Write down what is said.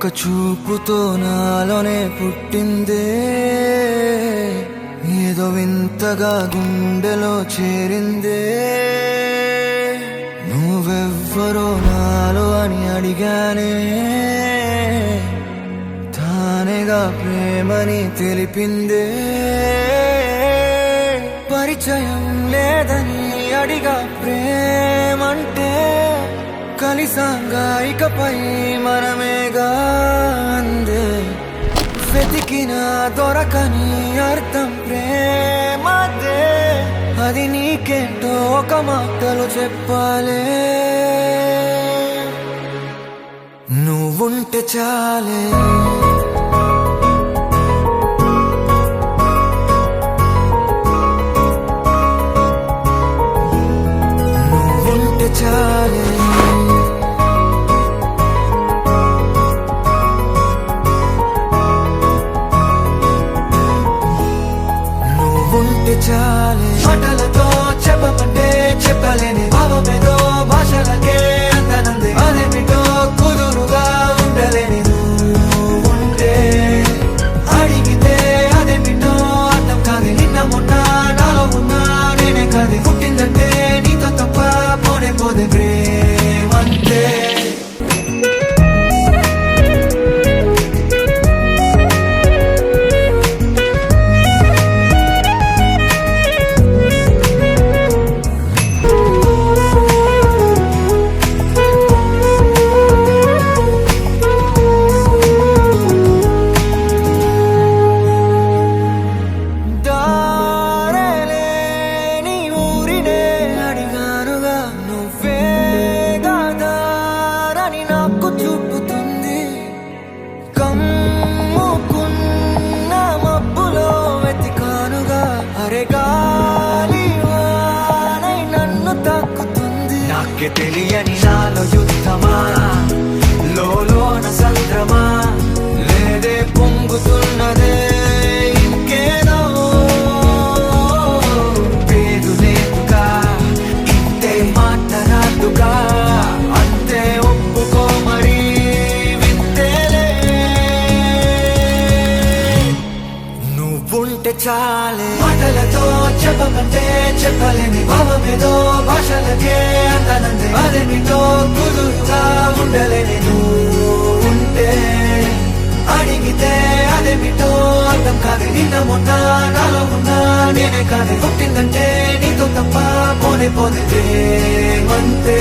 ఒక చూపుతో నాలోనే పుట్టిందే, ఏదో వింతగా గుండెలో చేరిందే. నువ్వెవ్వరో నాలో అని అడిగానే, తానేగా ప్రేమని తెలిపిందే. పరిచయం లేదని అడిగా ప్రేమంటే, కలిసాంగా ఇకపై మనమేగా అందే. వెతికిన దొరకని అర్థం ప్రేమదే, అది నీకేంటో ఒక మాటలు చెప్పాలే. నువ్వుంటే చాలే, నువ్వుంటే చాలే, నువ్వుంటే చాలే. మాటలతో చెప్పమంటే చెప్పలేని భావమేదో భాషలకే అందనంది. అదేమిటో కుదురుగా ఉండలేని నువ్వుంటే, అడిగితే అదేమిటో అర్థం కాదు. నిన్న మొన్న నాలో ఉన్నా నేనే కాదు. పుట్టిందంటే నీతో తప్ప పోనే పోదే ప్రేమంతే. నాకే తెలియని నాలో యుద్ధమా, లోన సంద్రమా, లేదే పొంగుతున్నదే ఇంకేదో. పేరు లేదుగా ఇంతే మాట్లాడుగా, అంతే ఒప్పుకో మరి వింతేలే. నువ్వుంటే చాలే. మాటలతో చెప్పమంటే చెప్పలేని భావమేదో భాషలకే అందనంది. అదేమిటో కుదురుగా ఉండలేని నువ్వుంటే, అడిగితే అదేమిటో అర్థం కాదు. నిన్న మొన్న నాలో ఉన్నా నేనే కాదు. పుట్టిందంటే నీతో తప్ప పోనే పోదే ప్రేమంతే.